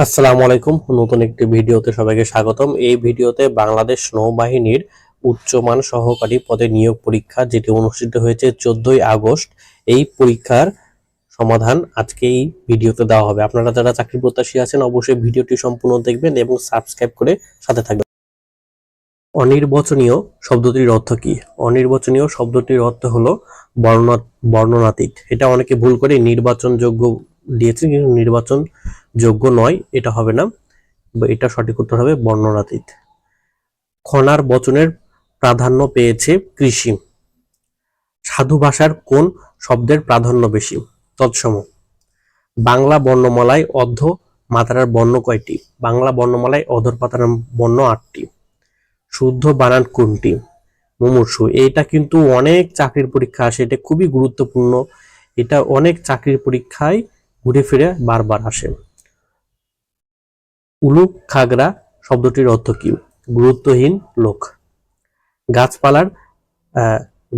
আসসালামু আলাইকুম। নতুন একটি ভিডিওতে সবাইকে স্বাগতম। এই ভিডিওতে বাংলাদেশ নৌবাহিনীর উচ্চমান সহকারী পদে নিয়োগ পরীক্ষা যেটি অনুষ্ঠিত হয়েছে 14ই আগস্ট, এই পরীক্ষার সমাধান আজকে এই ভিডিওতে দেওয়া হবে। আপনারা যারা চাকরি প্রত্যাশী আছেন অবশ্যই ভিডিওটি সম্পূর্ণ দেখবেন এবং সাবস্ক্রাইব করে সাথে থাকবেন। অনির্বাচনীয় শব্দটির অর্থ কি? অনির্বাচনীয় শব্দটির অর্থ হলো বর্ণনাতীত। এটা অনেকে ভুল করে নির্বাচনযোগ্য দিয়েছে, কিন্তু নির্বাচন যোগ্য নয়, এটা হবে না, এটা সঠিক উত্তর হবে বর্ণনাতীত। খনার বচনের প্রাধান্য পেয়েছে কৃষি। সাধু ভাষার কোন শব্দের প্রাধান্য বেশি? তৎসম। বাংলা বর্ণমালায় অর্ধ মাত্রার বর্ণ কয়টি? বাংলা বর্ণমালায় অর্ধ মাত্রার বর্ণ 8টি। শুদ্ধ বানান কোনটি? মুমূর্ষু। এটা কিন্তু অনেক চাকরির পরীক্ষা আসে, এটা খুবই গুরুত্বপূর্ণ, এটা অনেক চাকরির পরীক্ষায় ঘুরে ফিরে বারবার আসে। উলুক খাগড়া শব্দটির অর্থ কি? গুরুত্বহীন লোক। গাছপালার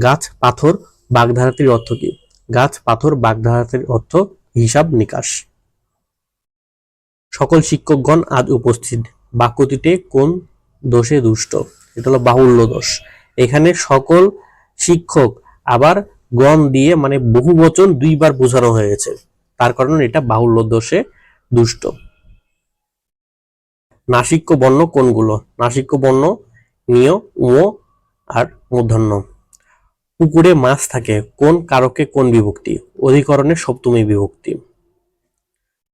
গাছ পাথর বাগধারাটির অর্থ কি? গাছ পাথর বাগধারাটির অর্থ হিসাব নিকাশ। সকল শিক্ষকগণ আজ উপস্থিত বাক্যটিতে কোন দোষে দুষ্ট? এটা হলো বাহুল্য দোষ। এখানে সকল শিক্ষক আবার গণ দিয়ে মানে বহু বচন দুইবার বোঝানো হয়েছে, তার কারণে এটা বাহুল্য দোষে দুষ্ট। নাসিক্য বর্ণ কোনগুলো? নাসিক্য বর্ণ নিয়, উম আর মূর্ধন্য। পুকুরে মাছ থাকে কোন কারকে কোন বিভক্তি? অধিকরণের সপ্তমী বিভক্তি।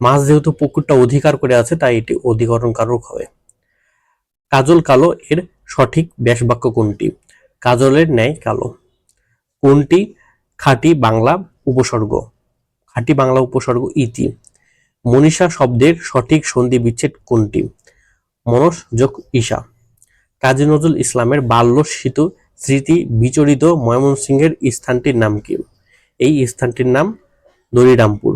মাছ যেহেতু পুকুরটা অধিকার করে আছে তাই এটি অধিকরণ কারক হবে। কাজল কালো এর সঠিক ব্যাসবাক্য কোনটি? কাজলের ন্যায় কালো। কোনটি খাঁটি বাংলা উপসর্গ? খাঁটি বাংলা উপসর্গ ইতি। মনীষা শব্দের সঠিক সন্ধি বিচ্ছেদ কোনটি? মনস যোগ ঈশা। কাজী নজরুল ইসলামের বাল্য স্মৃতি বিচরিত ময়মনসিংহের স্থানটির নাম কি? এই স্থানটির নাম দরিরামপুর।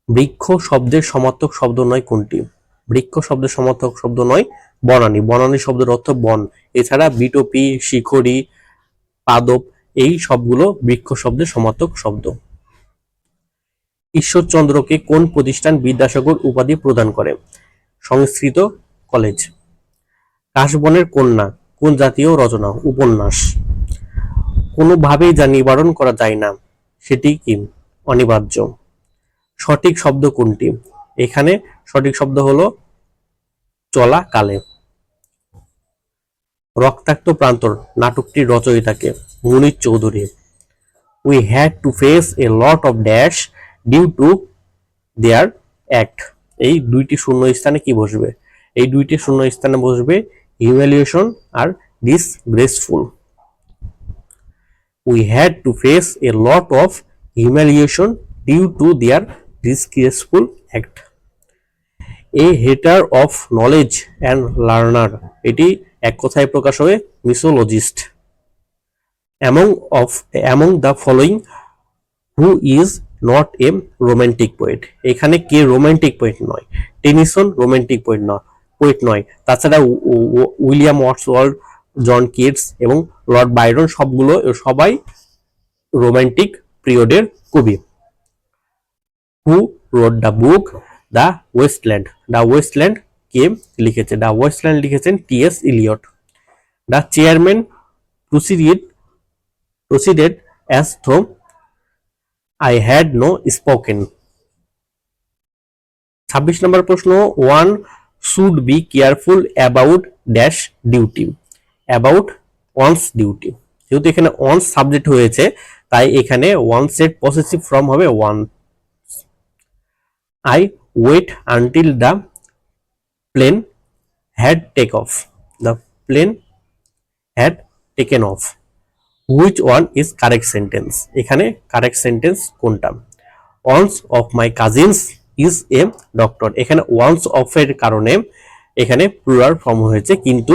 বৃক্ষ শব্দের সমার্থক শব্দ নয় কোনটি? বৃক্ষ শব্দের সমার্থক শব্দ নয় বনানী। বনানী শব্দের অর্থ বন। এছাড়া বিটপি, শিখরি, পাদপ এই সবগুলো বৃক্ষ শব্দের সমার্থক শব্দ। ঈশ্বরচন্দ্রকে কোন প্রতিষ্ঠান বিদ্যাসাগর উপাধি প্রদান করে? সংস্কৃত কলেজ। কাশবনের কন্যা কোন জাতীয় রচনা? উপন্যাস। কোনোভাবেই যা নিবারণ করা যায় না সেটি কি? অনিবার্য। সঠিক শব্দ কোনটি? এখানে সঠিক শব্দ হলো চলাকালে। রক্তাক্ত প্রান্তর নাটকটির রচয়িতাকে? Munier Chowdhury. We had to face a lot of dash due to their act. এই দুইটি শূন্য স্থানে কি বসবে? এই দুইটি শূন্য স্থানে বসবে হিউমিলিয়েশন আর disgraceful. We had to face a lot of humiliation due to their disgraceful act. A hater of knowledge and learner, এটি এক কথায় প্রকাশ হবে misologist. Among the following who is not a romantic poet? এখানে কে romantic poet নয়? Tennyson romantic poet নয়। তাছাড়া উইলিয়াম ওয়ার্ডসওয়ার্থ, জন কিটস এবং লর্ড বাইরন সবাই রোমান্টিক পিরিয়ডের কবি। Who wrote the book the Waste Land? The wasteland কে লিখেছে? দ্য ওয়েস্টল্যান্ড লিখেছেন T S. Eliot. The chairman proceeded as though I had no spoken. 26 নম্বর প্রশ্ন, one should be careful about dash duty? About one's duty. যেহেতু এখানে one's subject হয়েছে তাই এখানে one's এর পসেসিভ ফর্ম হবে one. I wait until the plane had take off. The plane had taken off. Which one is correct sentence? এখানে correct sentence কোনটা? Once of my cousins is a doctor. এখানে once of এর কারণে এখানে plural form হয়েছে, কিন্তু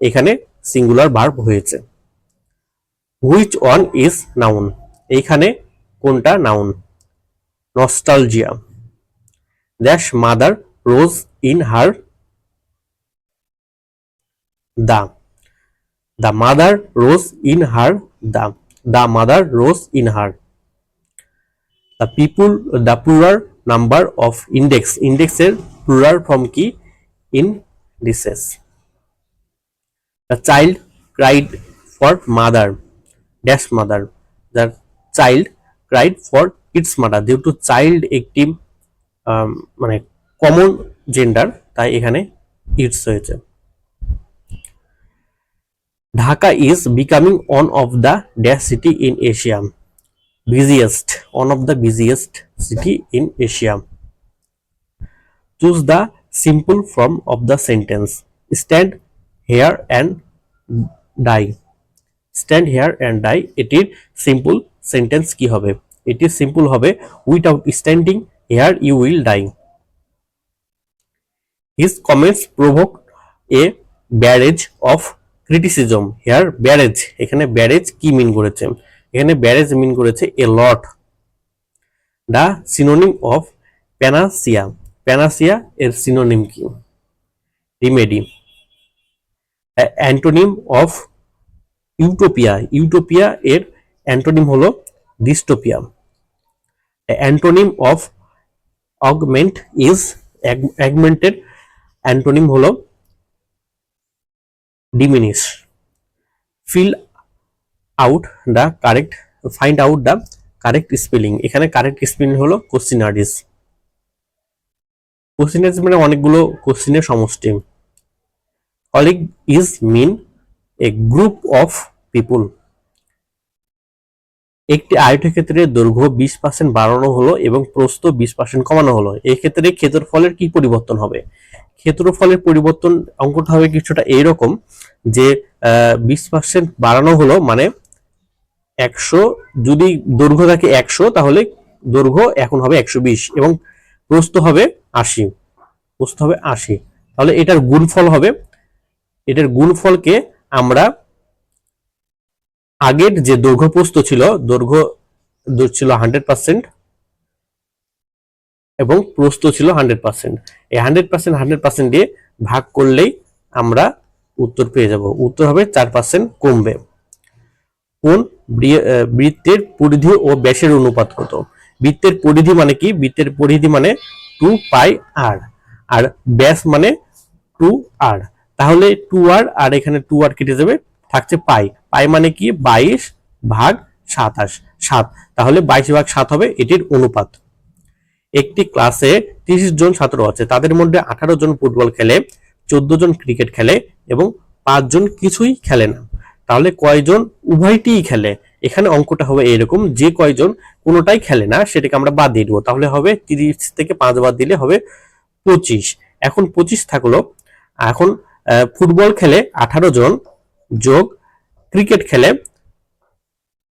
এখানে singular verb হয়েছে। Which one is noun? এখানে কোনটা noun? Nostalgia. Dash mother rose in her the mother rose in her the mother rose in her. The plural number of index, ইন্ডেক্সের প্লুরাল ফর্ম কি? Indices. The child cried for mother dash mother, the child cried for its mother. যেহেতু child একটি মানে common gender, তাই এখানে its হয়েছে। Dhaka is becoming one of the dash city in Asia, busiest, one of the busiest city in Asia. Choose the simple form of the sentence. Stand here and die. Stand here and die. এটির simple sentence কি হবে? এটির simple হবে without standing here you will die. His comments provoked a barrage of criticism. Here barrage, এখানে barrage কি মিন করেছে? এখানে barrage মিন করেছে a lot. The synonym of panacea, panacea এর synonym কি? remedy. Antonym of utopia, utopia এর antonym হলো dystopia. Antonym of augment is augmented antonym হলো diminish. Fill out the correct, find out the correct spelling, এখানে correct spelling হলো questionnaires. Questionnaires মানে অনেকগুলো কোশ্চিনের সমষ্টি। Colleague is mean a group of people. একটি আয়তক্ষেত্রের দৈর্ঘ্য 20% বাড়ানো হলো এবং প্রস্থ 20% কমানো হলো, এই ক্ষেত্রে ক্ষেত্রফলের কি পরিবর্তন হবে? ক্ষেত্রফলের পরিবর্তন অঙ্কটা হবে কিছুটা এইরকম যে 20% বাড়ানো হলো মানে 100, যদি দৈর্ঘ্য থাকে 100 তাহলে দৈর্ঘ্য এখন হবে 120 এবং প্রস্থ হবে 80, প্রস্থ হবে 80, তাহলে এটার গুণফল হবে, এটার গুণফলকে আমরা আগের যে দৈর্ঘ্য প্রস্থ ছিল, দৈর্ঘ্য ছিল 100% এবং প্রস্থ ছিল 100%, এই 100% দিয়ে ভাগ করলেই আমরা উত্তর পেয়ে যাব। উত্তর হবে 4% কমবে। কোন বৃত্তের পরিধি ও ব্যাসের অনুপাত কত? বৃত্তের পরিধি মানে কি? বৃত্তের পরিধি মানে 2πr আর ব্যাস মানে 2r, তাহলে 2r আর এখানে 2r কেটে যাবে, থাকছে পাই। পাই মানে কি? 22/27, তাহলে 22/7 হবে এটির অনুপাত। একটি ক্লাসে 30 জন ছাত্র আছে, তাদের মধ্যে 18 জন ফুটবল খেলে, 14 জন ক্রিকেট খেলে এবং 5 জন কিছুই খেলে না, তাহলে কয়জন উভয়টিই খেলে? এখানে অঙ্কটা হবে এরকম, যে কয়জন কোনোটাই খেলে না সেটাকে আমরা বাদ দিয়ে দেবো, তাহলে হবে 30 থেকে 5 বাদ দিলে হবে 25। এখন 25 থাকলো, এখন ফুটবল খেলে 18 জন যোগ ক্রিকেট খেলে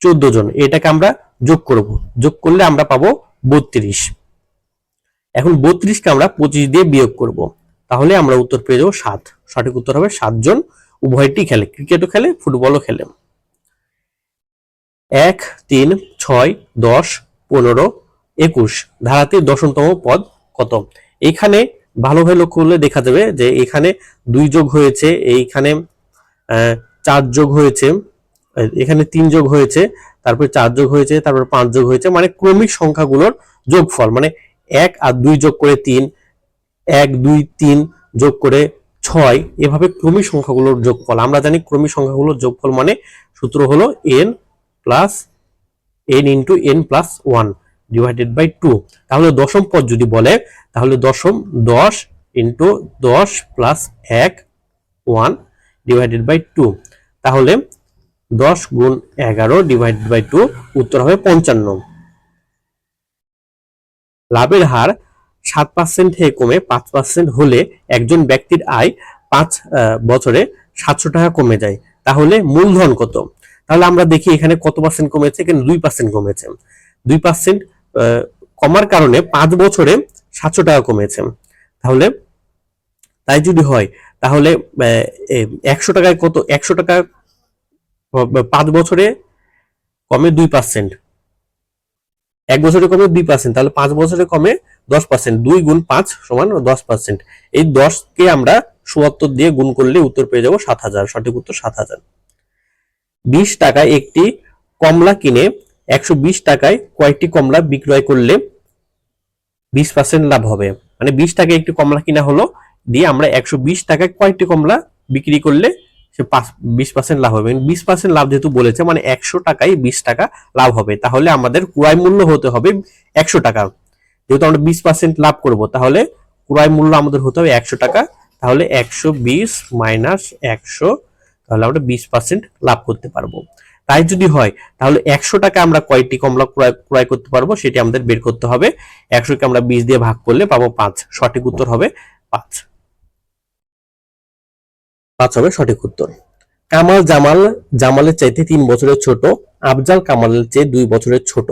14 জন, এটাকে আমরা যোগ করব, যোগ করলে আমরা পাবো 32। এখন 32কে আমরা 25 দিয়ে বিয়োগ করব, তাহলে আমরা উত্তর পেয়ে যাবো 7। সঠিক উত্তর হবে 7 জন উভয়টি খেলে, ক্রিকেটও খেলে ফুটবলও খেলে। 1, 3, 6, 10, 15, 21 ধারাটির 10তম পদ কত? এইখানে ভালোভাবে লক্ষ্য করলে দেখা যাবে যে এখানে 2 যোগ হয়েছে, এইখানে 4 যোগ হয়েছে, এখানে 3 যোগ হয়েছে, তারপর 4 যোগ হয়েছে, তারপর 5 যোগ হয়েছে, মানে ক্রমিক সংখ্যাগুলোর যোগফল, মানে 1 আর 2 যোগ করে 3, 1, 2, 3 যোগ করে 6, এভাবে ক্রমিক সংখ্যাগুলোর যোগফল। আমরা জানি ক্রমিক সংখ্যাগুলোর যোগফল মানে সূত্র হলো n into n plus 1 divided by 2। তাহলে দশম পদ যদি বলে তাহলে দশম 10 into 10 plus 1 1 divided by 2, তাহলে 10 গুণ 11 divided by 2, উত্তর হবে 55। লাভের হার 7% থেকে কমে 5% হলে একজন ব্যক্তির আয় 5 বছরে 700 টাকা কমে যায়, তাহলে মূলধন কত? তাহলে আমরা দেখি এখানে কত পার্সেন্ট কমেছে, এখানে 2% কমেছে, 2% কমার কারণে 5 বছরে 700 টাকা কমেছে, তাহলে তাই যদি হয় তাহলে 100 টাকায় কত? 100 টাকা 5 বছরে কমে 2%, 1 বছরে কমে 2%, তাহলে 5 বছরে কমে 10%, 2 গুণ 5 সমান 10%, এই 10কে আমরা 77 দিয়ে গুণ করলে উত্তর পেয়ে যাব 7000। সঠিক উত্তর 7000। 20 টাকায় একটি কমলা কিনে 120 টাকায় কয়টি কমলা বিক্রয় করলে 20% লাভ হবে, মানে 20 টাকায় একটি কমলা কিনা হলো, দিয়ে আমরা 120 টাকায় কয়েকটি কমলা বিক্রি করলে সে 20% লাভ হবে। 20% লাভ যেহেতু বলেছে, মানে 100 টাকায় 20 টাকা লাভ হবে, তাহলে আমাদের ক্রয় মূল্য হতে হবে 100 টাকা। যেহেতু আমরা 20% লাভ করব, তাহলে ক্রয় মূল্য আমাদের হতে হবে 100 টাকা। তাহলে 120 মাইনাস 100, তাহলে আমরা 20% লাভ করতে পারবো। তাই যদি হয়, তাহলে 100 টাকা আমরা কয়টি কমলা ক্রয় করতে পারবো সেটি আমাদের বের করতে হবে। 100 কে আমরা 20 দিয়ে ভাগ করলে পাবো 5। সঠিক উত্তর হবে 5। 5 হবে সঠিক উত্তর। কামাল জামালের চাইতে 3 বছরের ছোট, আফজাল কামালের চেয়ে 2 বছরের ছোট।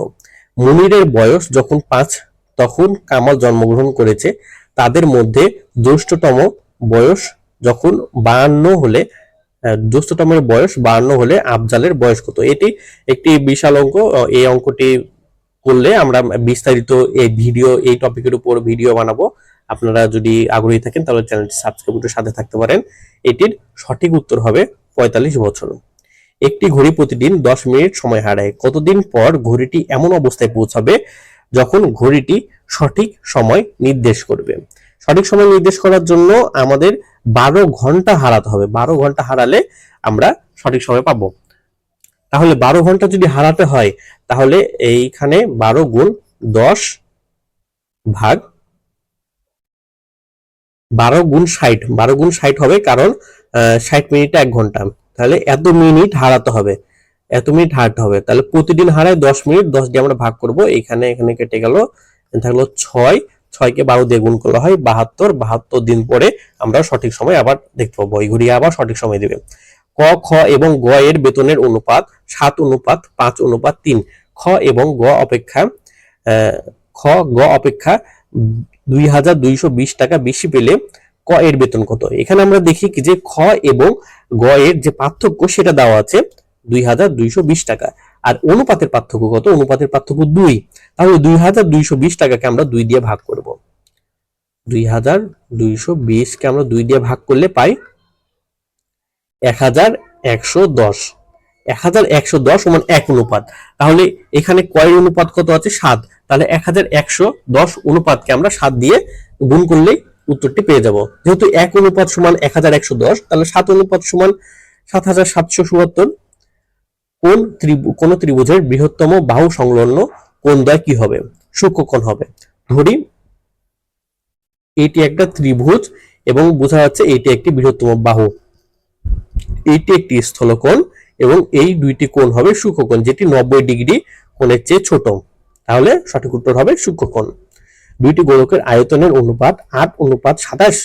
মুনিরের বয়স যখন 5, তখন কামাল জন্মগ্রহণ করেছে। তাদের মধ্যে জ্যেষ্ঠতম বয়স যখন 52 হলে, জ্যেষ্ঠতমের বয়স 52 হলে আফজালের বয়স কত? এটি একটি বিশাল অঙ্ক। এই অঙ্কটি করলে আমরা বিস্তারিত এই টপিকের উপর ভিডিও বানাবো। আপনারা যদি আগ্রহী থাকেন তাহলে চ্যানেলটি সাবস্ক্রাইব করে সাথে থাকতে পারেন। এটির সঠিক উত্তর হবে 45 বছর। একটি ঘড়ি প্রতিদিন 10 মিনিট সময় হারায়, কতদিন পর ঘড়িটি এমন অবস্থায় পৌঁছাবে যখন ঘড়িটি সঠিক সময় নির্দেশ করবে? সঠিক সময় নির্দেশ করার জন্য আমাদের 12 ঘন্টা হারাতে হবে। 12 ঘন্টা হারালে আমরা সঠিক সময় পাবো। তাহলে 12 ঘন্টা যদি হারাতে হয়, তাহলে এইখানে 12 গুণ 10 ভাগ 12 গুণ 60, 12 গুণ 60 হবে, কারণ 60 মিনিটে 1 ঘন্টা। তাহলে এত মিনিট হারাতে হবে, এত মিনিট হারাতে হবে। তাহলে প্রতিদিন হারায় 10 মিনিট, 10 দিয়ে আমরা ভাগ করব, এখানে কেটে গেল, থাকলো 6, 6 কে 12 দিয়ে গুণ করলে হয় 72। 72 দিন পরে আমরা সঠিক সময় আবার দেখতে পাবো, এই ঘুরিয়ে আবার সঠিক সময় দিবে। ক, খ এবং গ এর বেতনের অনুপাত 7:5:3। খ এবং গ অপেক্ষা খ গ অপেক্ষা 2220 টাকা বেশি পেলে ক এর বেতন কত? এখানে আমরা দেখি কি যে খ এবং গ এর যে পার্থক্য সেটা দেওয়া আছে 2220 টাকা, আর অনুপাতের পার্থক্য কত? অনুপাতের পার্থক্য 2। তাহলে 2220 টাকাকে আমরা 2 দিয়ে ভাগ করব। 2220 কে আমরা 2 দিয়ে ভাগ করলে পাই 1110। 1110 সমান 1 অনুপাত। তাহলে এখানে কয়ের অনুপাত কত আছে? 7। তাহলে 1110 অনুপাতকে আমরা 7 দিয়ে গুণ করলেই উত্তরটি পেয়ে যাব। যেহেতু 1 অনুপাত সমান 1110, তাহলে 7 অনুপাত সমান 7777। কোন ত্রিভুজের বৃহত্তম বাহু সংলগ্ন কোণদ্বয় কি হবে? সূক্ষ্মকোণ হবে। ধরি এটি একটা ত্রিভুজ এবং বোঝা যাচ্ছে এটি একটি বৃহত্তম বাহু, এইটি একটি স্থলকোণ এবং এই দুইটি কোণ হবে সূক্ষ্মকোণ, যেটি 90 ডিগ্রি কোণের চেয়ে ছোট। তাহলে সঠিক উত্তর হবে সূক্ষ্মকোণ। দুইটি গোলকের আয়তনের অনুপাত 8:27,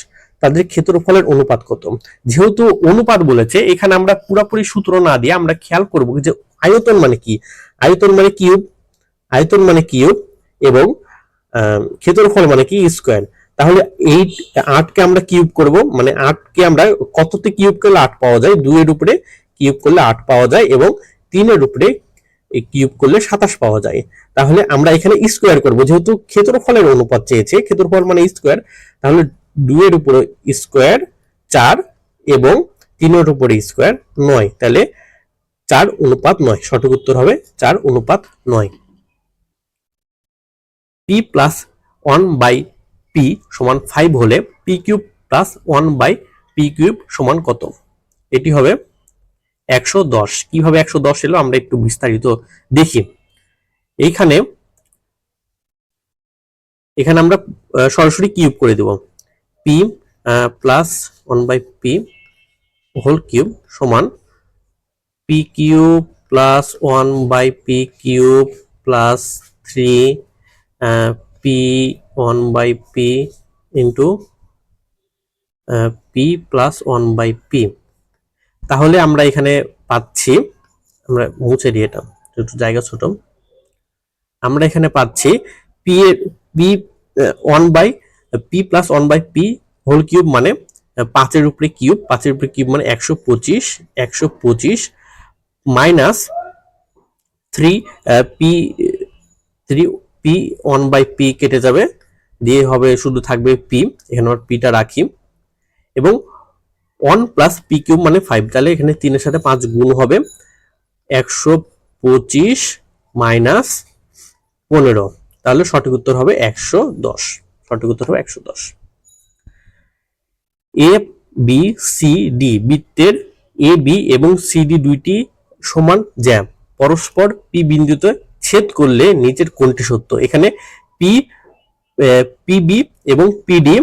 তাদের ক্ষেত্রফলের অনুপাত কত? যেহেতু অনুপাত বলেছে, এখানে আমরা পুরোপুরি সূত্র না দিয়ে আমরা খেয়াল করব যে আয়তন মানে কি। আয়তন মানে কিউব, আয়তন মানে কিউব এবং ক্ষেত্রফল মানে কি? স্কয়ার। তাহলে 8 কে আমরা কিউব করব, মানে 8 কে আমরা কততে কিউব করলে 8 পাওয়া যায়? 2 এর উপরে কিউব করলে 8 পাওয়া যায় এবং 3 এর উপরে কিউব করলে 27 পাওয়া যায়। তাহলে আমরা এখানে স্কয়ার করব, যেহেতু ক্ষেত্রফলের অনুপাত চেয়েছে, ক্ষেত্রফল মানে স্কয়ার। তাহলে 2 এর উপরে স্কয়ার 4 এবং 3 এর উপরে স্কয়ার 9, তাহলে 4:9। সঠিক উত্তর হবে 4:9। পি প্লাস 1/p সমান 5 হলে P cube plus 1/p cube সমান কত? এটি হবে 110। কিভাবে 110 এলো আমরা একটু বিস্তারিত দেখি। এখানে আমরা সরাসরি কিউব করে দেব। P plus 1/p whole cube সমান P cube plus 1/p cube plus 3 P 1/p into P plus 1/p। তাহলে আমরা এখানে পাচ্ছি, আমরা মুছে দিই এটা, একটু জায়গা ছোট। আমরা এখানে পাচ্ছি পি এর P 1/p plus 1/p whole cube মানে 5 এর উপরে কিউব, 5 এর উপরে কিউব মানে 125 মাইনাস 3 পি 1/p কেটে যাবে, দিয়ে হবে শুধু থাকবে পি, এখানে আমরা পিটা রাখি, এবং 1 প্লাস পি কিউব মানে 5। তাহলে এখানে 3 এর সাথে 5 গুণ হবে, 125 মাইনাস 15 তাহলে সঠিক উত্তর হবে 110। সঠিক উত্তর হবে 110। এ বি সি ডি বৃত্তের এ বি এবং সি ডি দুইটি সমান জ্যা পরস্পর পি বিন্দুতে ছেদ করলে নিচের কোনটি সত্য? এখানে পি পিবি এবং পিডি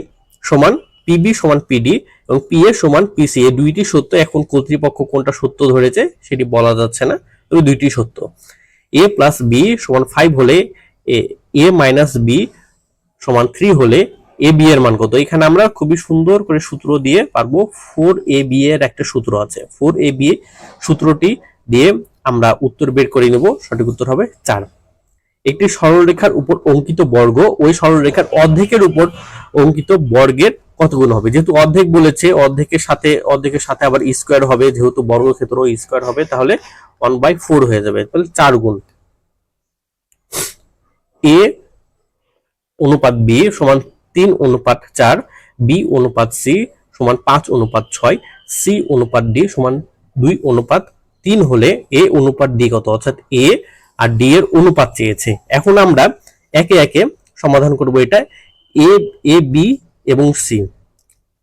সমান পিবি সমান পিডি এবং পি এ সমান পিসি, এই দুইটি সত্য। এখন কর্তৃপক্ষ কোনটা সত্য ধরেছে সেটি বলা যাচ্ছে না, তবে দুইটি সত্য। এ প্লাস বি সমান 5 হলে এ মাইনাস বি সমান 3 হলে এ বি এর মান কত? এখানে আমরা খুবই সুন্দর করে সূত্র দিয়ে পারবো। 4ab এর একটা সূত্র আছে, 4ab সূত্রটি দিয়ে আমরা উত্তর বের করে নেব। সঠিক উত্তর হবে 4। একটি সরলরেখার উপর অঙ্কিত বর্গ ওই সরলরেখার অর্ধেকের উপর অঙ্কিত বর্গের কত গুণ হবে? যেহেতু অর্ধেক বলেছে, অর্ধেকের সাথে আবার স্কোয়ার হবে, যেহেতু বর্গক্ষেত্র স্কোয়ার হবে, তাহলে 1/4 হয়ে যাবে, তাহলে 4 গুণ। এ অনুপাত বি সমান 3:4, বি অনুপাত সি সমান 5:6, সি অনুপাত ডি সমান 2:3 হলে এ অনুপাত ডি কত? অর্থাৎ এ আর ডি এর অনুপাত চেয়েছে। এখন আমরা একে একে সমাধান করব এটা। এ বি এবং সি,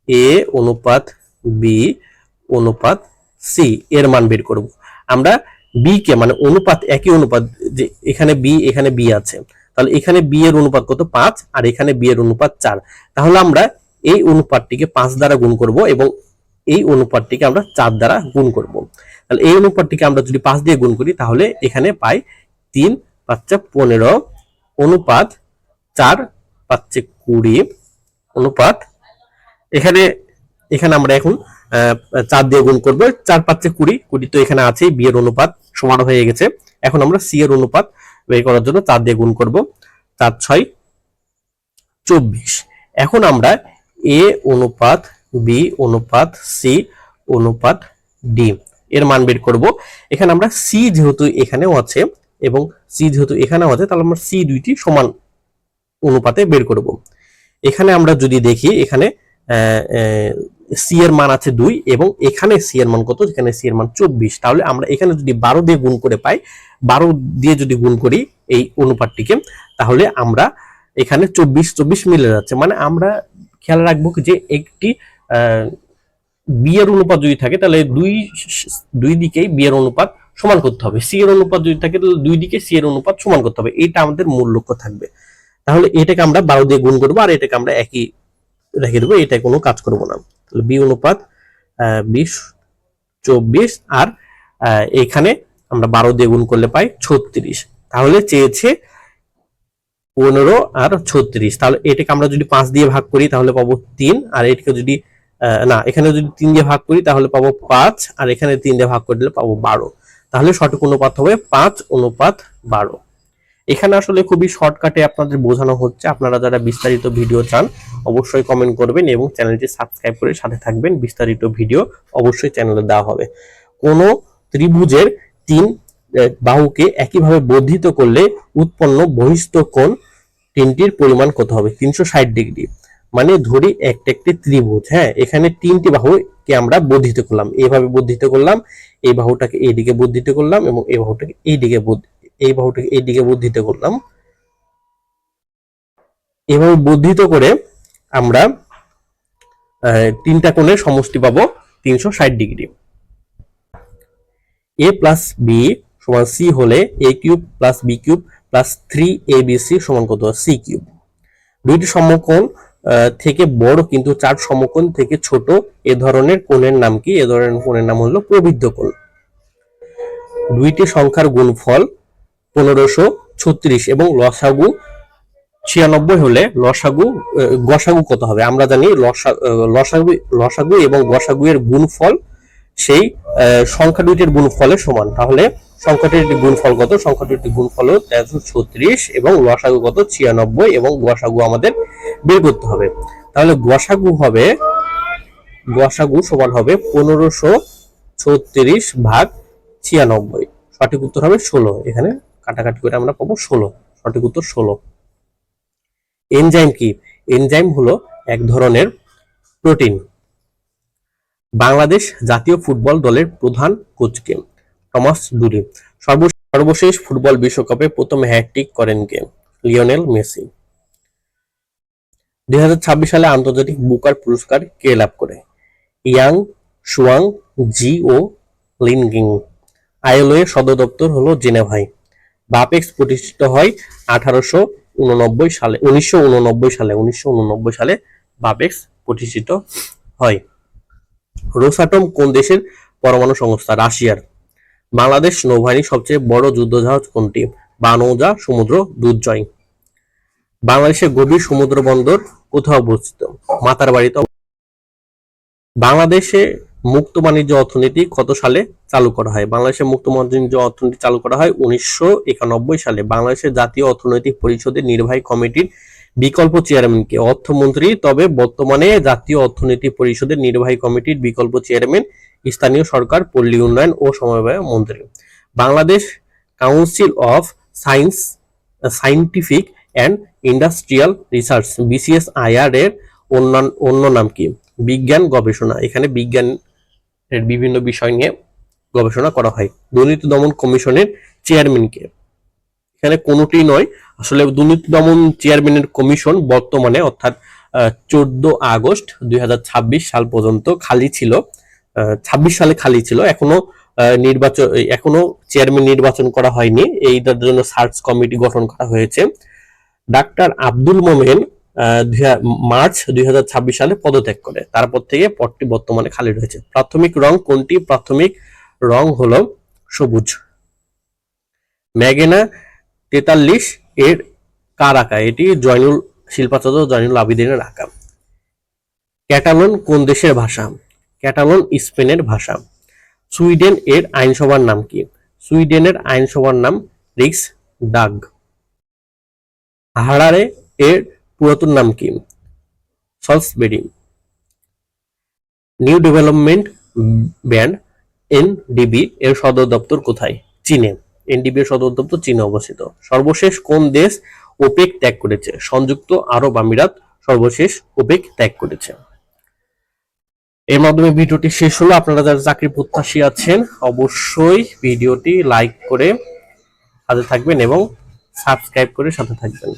এ অনুপাত বি অনুপাত সি এর মান বের করব। আমরা বি কে মানে অনুপাত, একই অনুপাত, যে এখানে বি আছে, তাহলে এখানে বি এর অনুপাত কত? 5, আর এখানে বি এর অনুপাত 4। তাহলে আমরা এই অনুপাতটিকে 5 দ্বারা গুণ করব এবং এই অনুপাতটিকে আমরা 4 দ্বারা গুণ করব। তাহলে এই অনুপাতটিকে আমরা যদি 5 দিয়ে গুণ করি তাহলে এখানে পাই 3 5 15 অনুপাত 4 5 20 অনুপাত, এখানে আমরা এখন 4 দিয়ে গুণ করব। 4 5 20, 20 তো এখানে আছেই, বি এর অনুপাত সমান হয়ে গেছে। এখন আমরা সি এর অনুপাত বের করার জন্য 4 দিয়ে গুণ করব। 4 6 24। এখন আমরা এ অনুপাত বি অনুপাত সি অনুপাত ডি এর মান বের করব। এখানে আমরা সি যেহেতু এখানেও আছে এবং সি যেহেতু এখানেও আছে, তাহলে আমরা সি দুইটি সমান অনুপাতে বের করব। এখানে আমরা যদি দেখি, এখানে সি এর মান আছে 2 এবং এখানে সি এর মান কত? এখানে সি এর মান 24। তাহলে আমরা এখানে যদি 12 দিয়ে গুণ করে পাই, 12 দিয়ে যদি গুণ করি এই অনুপাতটিকে, তাহলে আমরা এখানে 24 মিলে যাচ্ছে। মানে আমরা খেয়াল রাখবো যে একটি বি এর অনুপাত যদি থাকে তাহলে দুই দিকেই বি এর অনুপাত সমান করতে হবে। সি এর অনুপাত যদি থাকে তাহলে দুই দিকে সি এর অনুপাত সমান করতে হবে। এটা আমাদের মূল লক্ষ্য থাকবে। তাহলে এটাকে আমরা 12 দিয়ে গুণ করবো আর এটাকে আমরা একই রেখে দেবো, এটা কোনো কাজ করব না। তাহলে বি অনুপাত 20 24 আর এখানে আমরা 12 দিয়ে গুণ করলে পাই 36। তাহলে চেয়েছে 15 আর 36। তাহলে এটাকে আমরা যদি 5 দিয়ে ভাগ করি তাহলে পাবো 3, আর এটাকে যদি না, এখানে যদি 3 দিয়ে ভাগ করি তাহলে পাবো 5, আর এখানে 3 দিয়ে ভাগ করে দিলে পাবো 12। তাহলে সঠিক অনুপাত হবে 5:12। এখানে আসলে খুবই শর্টকাটে আপনাদের বোঝানো হচ্ছে। আপনারা যারা বিস্তারিত ভিডিও চান অবশ্যই কমেন্ট করবেন এবং চ্যানেলটি সাবস্ক্রাইব করে সাথে থাকবেন। বিস্তারিত ভিডিও অবশ্যই চ্যানেলে দেওয়া হবে। কোন ত্রিভুজের 3 বাহুকে একইভাবে বর্ধিত করলে উৎপন্ন বহিস্থ কোণ তিনটির পরিমাণ কত হবে? 360 ডিগ্রি। মানে ধরি একটি ত্রিভুজ, হ্যাঁ, এখানে 3টি বাহুকে আমরা বর্ধিত করলাম, এইভাবে বর্ধিত করলাম, এই বাহুটাকে এইদিকে বর্ধিত করলাম এবং এই বাহুটাকে এইদিকে বর্ধিত করলাম। এভাবে বর্ধিত করে আমরা 3টা কোণের সমষ্টি পাবো 360 ডিগ্রি। a প্লাস বি সমান সি হলে a cube plus B cube plus 3abc সমান কত? C cube. দুইটি সমকোণ থেকে বড় কিন্তু 4 সমকোণ থেকে ছোট এ ধরনের কোণের নাম কি? এ ধরনের কোণের নাম হলো প্রবৃদ্ধ কোণ। দুইটি সংখ্যার গুণফল 1536 এবং লসাগু 96 হলে গসাগু কত হবে? আমরা জানি লসাগু এবং গসাগু এর গুণফল সেই সংখ্যা দুইটির গুণফলের সমান। তাহলে সংখ্যাটির গুণফল কত? সংখ্যাটির গুণফল 1336 এবং লসাগু কত? 96 এবং গসাগু আমাদের বের করতে হবে। তাহলে গসাগু সমান হবে 1536 ভাগ 96। সঠিক উত্তর হবে 16। এখানে কাটাকাটি করে আমরা পাবো 16। সঠিক উত্তর 16। এনজাইম কি? এনজাইম হলো এক ধরনের প্রোটিন। বাংলাদেশ জাতীয় ফুটবল দলের প্রধান কোচ কে? টমাস ডুলি। সর্বশেষ ফুটবল বিশ্বকাপে প্রথম হ্যাটট্রিক করেন কে? Lionel Messi. 2026 সালে আন্তর্জাতিক বুকার পুরস্কার কে লাভ করে? ইয়াং শুয়াং জি ও লিনগিং। আইএলও এর সদর দপ্তর হলো জেনেভায়। বাপেক্স প্রতিষ্ঠিত হয় 1989 সালে বাপেক্স প্রতিষ্ঠিত হয়। রোসাটম কোন দেশের পরমাণু সংস্থা? রাশিয়ার। বাংলাদেশ নৌবাহিনীর সবচেয়ে বড় যুদ্ধজাহাজ কোনটি? বানৌজা সমুদ্র দুর্জয়। বাংলাদেশের গভীর সমুদ্র বন্দর কোথায় অবস্থিত? মাতারবাড়িতে। বাংলাদেশে মুক্ত বাণিজ্য অর্থনীতি কত সালে চালু করা হয়? বাংলাদেশের মুক্ত বাণিজ্য অর্থনীতি চালু করা হয় 1991 সালে। বাংলাদেশের জাতীয় অর্থনৈতিক পরিষদের নির্বাহী কমিটির বিকল্প চেয়ারম্যান কে? অর্থমন্ত্রী। তবে বর্তমানে জাতীয় অর্থনৈতিক পরিষদের নির্বাহী কমিটির বিকল্প চেয়ারম্যান স্থানীয় সরকার, পল্লী উন্নয়ন ও সমবায় মন্ত্রী। Bangladesh council of scientific and industrial research BCSIR এর অন্য নাম কি? বিজ্ঞান গবেষণা। এখানে বিজ্ঞানের বিভিন্ন বিষয় নিয়ে গবেষণা করা হয়। দুর্নীতি দমন কমিশনের চেয়ারম্যান কে? এখানে কোনোটি নয়, আসলে দুর্নীতি দমন চেয়ারম্যানের কমিশন বর্তমানে অর্থাৎ 14 আগস্ট 2026 সাল পর্যন্ত খালি ছিল। 26 সালে খালি ছিল। এখনো চেয়ারম্যান নির্বাচন করা হয়নি। এইটার জন্য সার্চ কমিটি গঠন করা হয়েছে। ডাক্তার আব্দুল মোমেন মার্চ 2026 সালে পদত্যাগ করে। তারপর থেকে পদটি বর্তমানে খালি রয়েছে। প্রাথমিক রং কোনটি? প্রাথমিক রং হলো সবুজ। ম্যাগেনা 43 এর কার আঁকা? এটি শিল্পাচার্য জয়নুল আবেদিনের আঁকা। ক্যাটালন কোন দেশের ভাষা? ক্যাটালন স্পেনের ভাষা। সুইডেন এর আইনসভার নাম কি? সুইডেনের আইনসভার নাম রিক্সডাগ। হারারে এর পুরাতন নাম কি? Salisbury. New development band NDB এর সদর দপ্তর কোথায়? চীনে। NDB এর সদর দপ্তর চীনে অবস্থিত। সর্বশেষ কোন দেশ ওপেক ত্যাগ করেছে? সংযুক্ত আরব আমিরাত সর্বশেষ ওপেক ত্যাগ করেছে। এর মাধ্যমে ভিডিওটি শেষ হলো। আপনারা যারা চাকরি প্রত্যাশী আছেন অবশ্যই ভিডিওটি লাইক করে সাথে থাকবেন এবং সাবস্ক্রাইব করে সাথে থাকবেন।